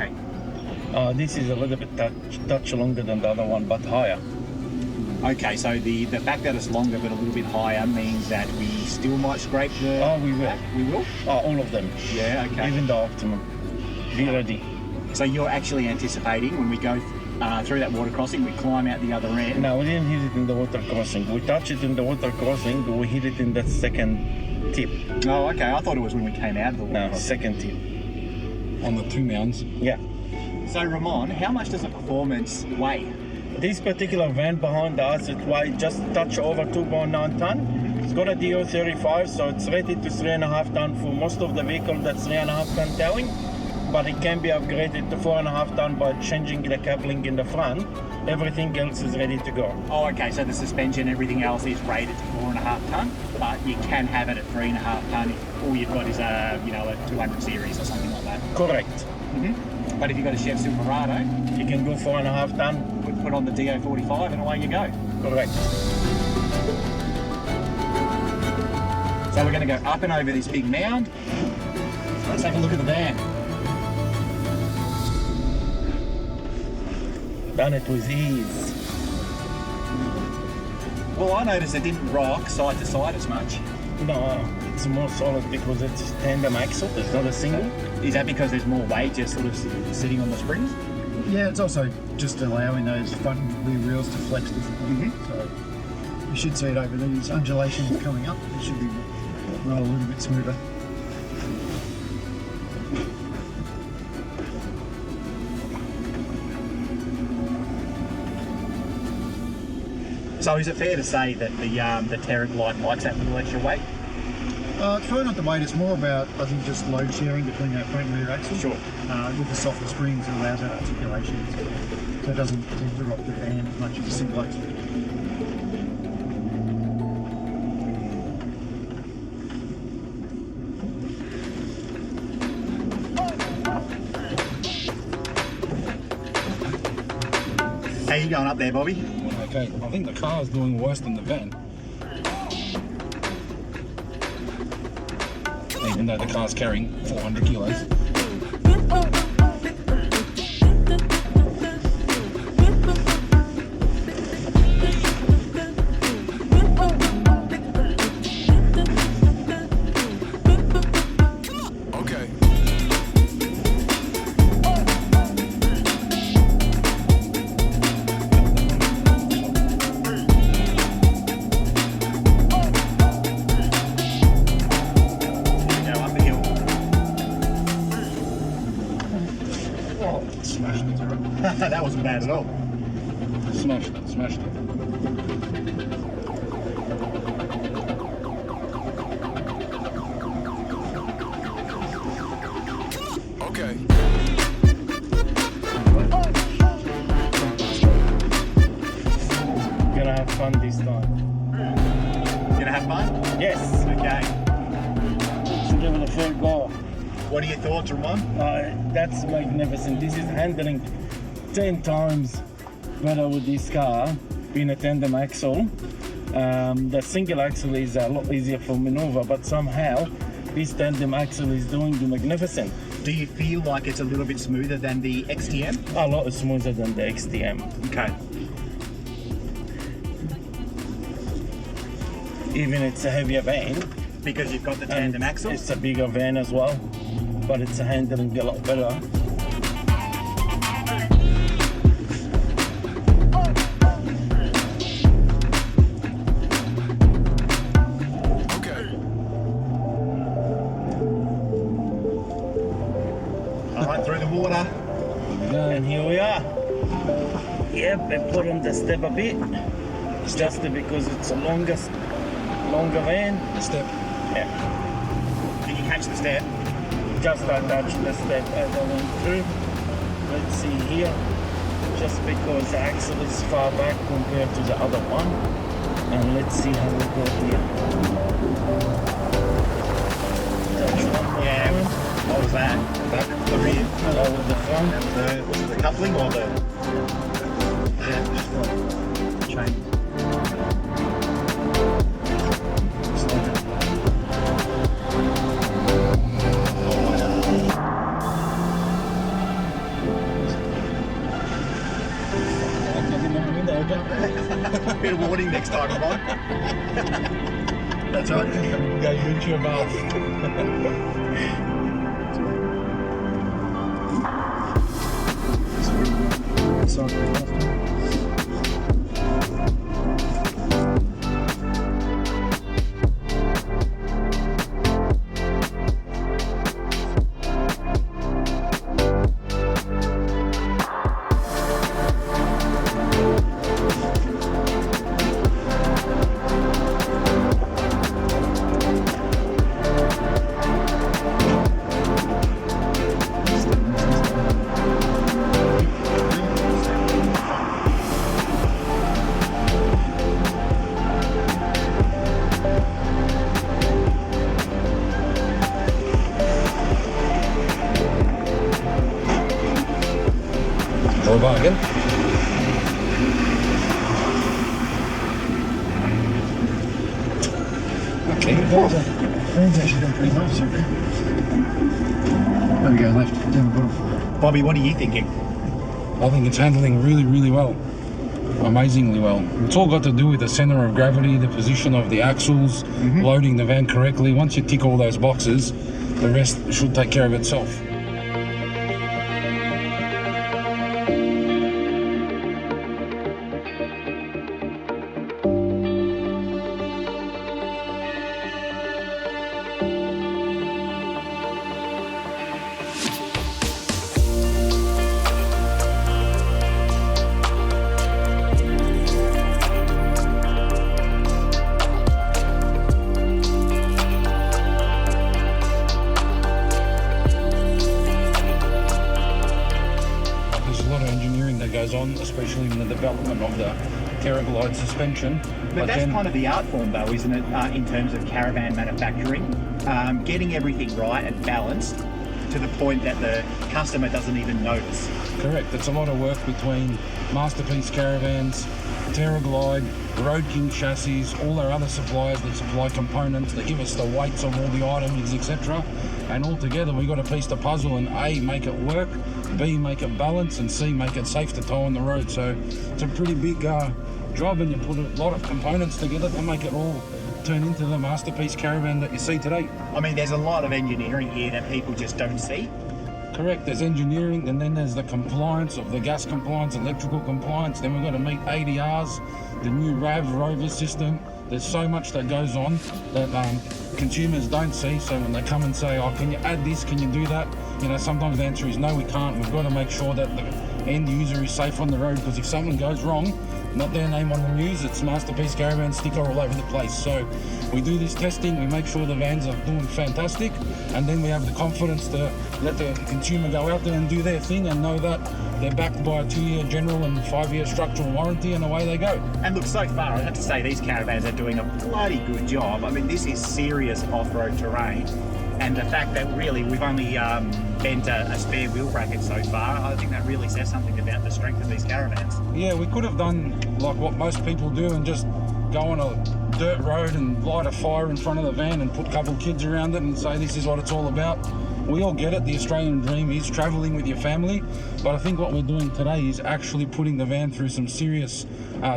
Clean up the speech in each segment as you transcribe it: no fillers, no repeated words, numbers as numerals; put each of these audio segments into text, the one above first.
Okay. This is a little bit touch longer than the other one, but higher. Okay, so the fact that it's longer but a little bit higher means that we still might scrape the... Oh, we will. We will? All of them. Yeah, okay. Even the Optimum. Be ready. So you're actually anticipating when we go through that water crossing, we climb out the other end? No, we didn't hit it in the water crossing. We touched it in the water crossing, but we hit it in that second tip. Oh, okay. I thought it was when we came out of the water No, crossing. second tip. On the 2 mounds. Yeah. So Ramon, how much does a performance weigh? This particular van behind us, it weighs just touch over 2.9 ton. It's got a DO35, so it's rated to 3.5 ton for most of the vehicle. That's 3.5 ton towing, but it can be upgraded to 4.5 ton by changing the coupling in the front. Everything else is ready to go. Oh, okay. So the suspension, everything else is rated to 4.5 ton, but you can have it at 3.5 ton if all you've got is a 200 series or something like that. Correct. But if you've got a Chef Silverado, You can go 4.5 ton. put on the DO45 and away you go. Correct. So we're going to go up and over this big mound. Let's have a look at the van. Done it with ease. Well, I noticed it didn't rock side to side as much. No, it's more solid because it's tandem axle. It's not a single. Is that because there's more weight just sort of sitting on the springs? Yeah, it's also just allowing those front and rear wheels to flex differently. So you should see it over these undulations coming up. It should be roll a little bit smoother. So is it fair to say that the Terran Glide likes that little extra weight? It's probably not the weight, it's more about, I think, just load sharing between that front and rear axle. Sure. With the softer springs, it allows that articulation. So it doesn't tend to rock the van as much as a single axle. How you going up there, Bobby? Okay, I think the car is doing worse than the van. Even though the car's carrying 400 kilos. Okay. Go up the hill. Smashed it. That wasn't bad at all. Smashed it, smashed it. Okay. Gonna have fun this time. You gonna have fun? Yes. Okay. Let's give it a full go. What are your thoughts, Ramon? That's magnificent. This is handling 10 times better with this car, being a tandem axle. The single axle is a lot easier for maneuver, but somehow this tandem axle is doing the magnificent. Do you feel like it's a little bit smoother than the XTM? A lot smoother than the XTM. Okay. Even it's a heavier van. Because you've got the and tandem axle? It's a bigger van as well, but it's handling a lot better. Okay. Alright, through the water. And here we are. Yep, I put on the step a bit, just because it's a longer van. Step. Yeah, Did you catch the step? just I touched the step as I went through. Let's see here, just because the axle is far back compared to the other one. And let's see how we go here. Touch one more Yeah. time. What was that? Back, the rear? That was the front. Was it the coupling or the... Yeah, just one. Chain. window open. Bit of warning next time, Ron. That's all right. Go YouTube off. More bargain. Okay. Fan's actually done pretty well so far. There we go, left, down the bottom. Bobby, what are you thinking? I think it's handling really well. Amazingly well. It's all got to do with the center of gravity, the position of the axles, loading the van correctly. Once you tick all those boxes, the rest should take care of itself. Goes on, especially in the development of the Caraglide suspension. But that's kind of the art form though, isn't it, in terms of caravan manufacturing? Getting everything right and balanced to the point that the customer doesn't even notice. Correct. It's a lot of work between Masterpiece Caravans, Terraglide, Road King chassis, all our other suppliers that supply components, that give us the weights of all the items, etc. And all together we got to piece the puzzle and A, make it work, B, make it balance, and C, make it safe to tow on the road. So it's a pretty big job, and you put a lot of components together to make it all turn into the Masterpiece Caravan that you see today. I mean, there's a lot of engineering here that people just don't see. Correct, there's engineering, and then there's the compliance of the gas compliance, electrical compliance, then we've got to meet ADRs, the new RAV rover system. There's so much that goes on that consumers don't see, so when they come and say, oh, can you add this, can you do that? You know, sometimes the answer is no, we can't. We've got to make sure that the end user is safe on the road, because if something goes wrong, not their name on the news, it's Masterpiece Caravan sticker all over the place. So we do this testing, we make sure the vans are doing fantastic, and then we have the confidence to let the consumer go out there and do their thing and know that they're backed by a 2-year general and 5-year structural warranty, and away they go. And look, so far, I have to say these caravans are doing a bloody good job. I mean, this is serious off-road terrain. And the fact that really we've only bent a spare wheel bracket so far, I think that really says something about the strength of these caravans. Yeah, we could have done like what most people do and just go on a dirt road and light a fire in front of the van and put a couple of kids around it and say this is what it's all about. We all get it, the Australian dream is travelling with your family, but I think what we're doing today is actually putting the van through some serious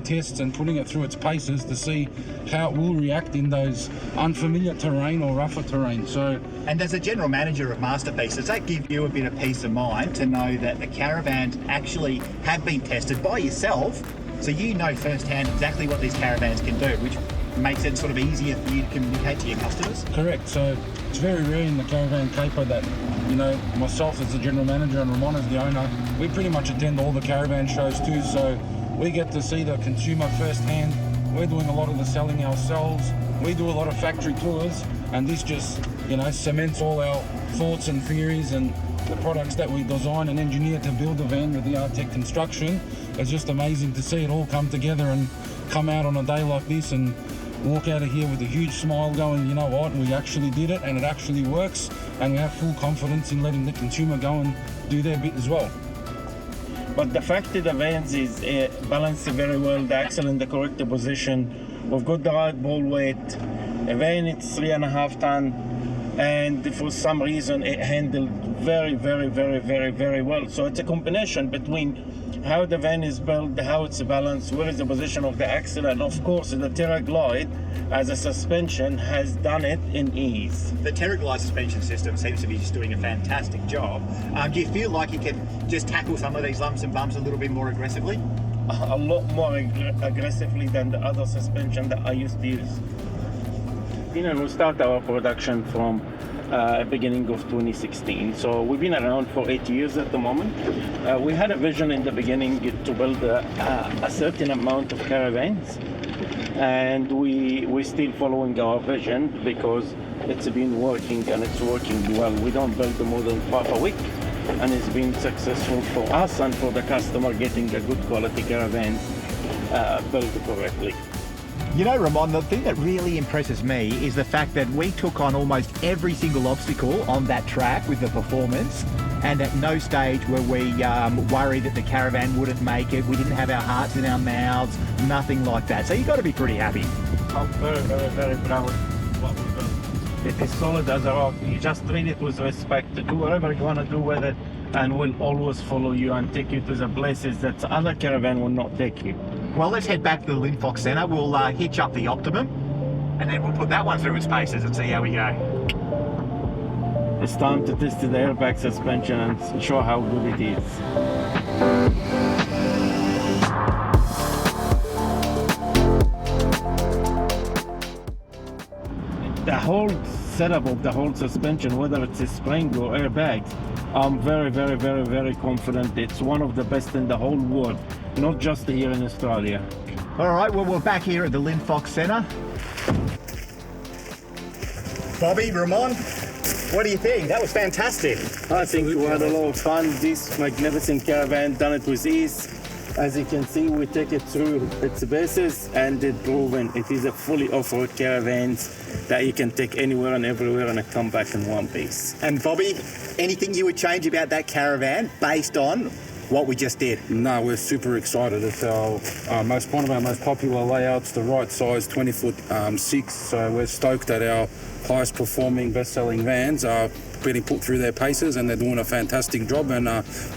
tests and putting it through its paces to see how it will react in those unfamiliar terrain or rougher terrain. So, and as a general manager of Masterpiece, does that give you a bit of peace of mind to know that the caravans actually have been tested by yourself, so you know firsthand exactly what these caravans can do, which makes it sort of easier for you to communicate to your customers? Correct. So it's very rare in the caravan caper that, you know, myself as the general manager and Ramon as the owner, we pretty much attend all the caravan shows too, so we get to see the consumer firsthand. We're doing a lot of the selling ourselves. We do a lot of factory tours, and this just, you know, cements all our thoughts and theories and the products that we design and engineer to build the van with the Artec construction. It's just amazing to see it all come together and come out on a day like this and walk out of here with a huge smile going, you know what, we actually did it and it actually works, and we have full confidence in letting the consumer go and do their bit as well. But the fact that the vans is balanced very well, the axle in the correct position, we've got the right ball weight, a van it's 3.5 ton, and for some reason it handled very, very, very, very, very well. So it's a combination between how the van is built, how it's balanced, where is the position of the axle, and of course the TerraGlide as a suspension has done it in ease. The TerraGlide suspension system seems to be just doing a fantastic job. Do you feel like you can just tackle some of these lumps and bumps a little bit more aggressively? A lot more aggressively than the other suspension that I used to use. We start our production from beginning of 2016. So we've been around for 8 years at the moment. We had a vision in the beginning to build a certain amount of caravans, and we're still following our vision because it's been working and it's working well. We don't build more than 5 a week, and it's been successful for us and for the customer getting a good quality caravan built correctly. You know, Ramon, the thing that really impresses me is the fact that we took on almost every single obstacle on that track with the performance, and at no stage were we worried that the caravan wouldn't make it. We didn't have our hearts in our mouths, nothing like that. So you've got to be pretty happy. I'm very, very, very proud of what we built. It is solid as a rock. You just treat it with respect. Do whatever you want to do with it, and we'll always follow you and take you to the places that other caravan will not take you. Well, let's head back to the Linfox Centre. We'll hitch up the Optimum, and then we'll put that one through its paces and see how we go. It's time to test the airbag suspension and show how good it is. The whole setup of the whole suspension, whether it's a spring or airbags, I'm very, very, very, very confident it's one of the best in the whole world, not just here in Australia. All right, well, we're back here at the Linfox Centre. Bobby, Ramon, what do you think? That was fantastic. I think we had a lot of fun. This magnificent caravan done it with ease. As you can see, we take it through its bases and it's proven it is a fully off-road caravan that you can take anywhere and everywhere and come back in one piece. And Bobby, anything you would change about that caravan based on what we just did? No, we're super excited. It's one of our most popular layouts, the right size 20-foot 6. So we're stoked that our highest performing, best-selling vans are getting put through their paces, and they're doing a fantastic job and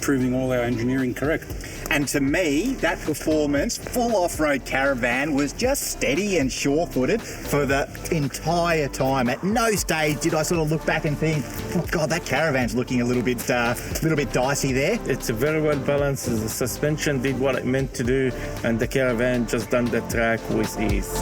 proving all our engineering correct. And to me, that performance, full off-road caravan was just steady and sure-footed for the entire time. At no stage did I sort of look back and think, oh God, that caravan's looking a little bit dicey there. It's a very well balanced. The suspension did what it meant to do, and the caravan just done the track with ease.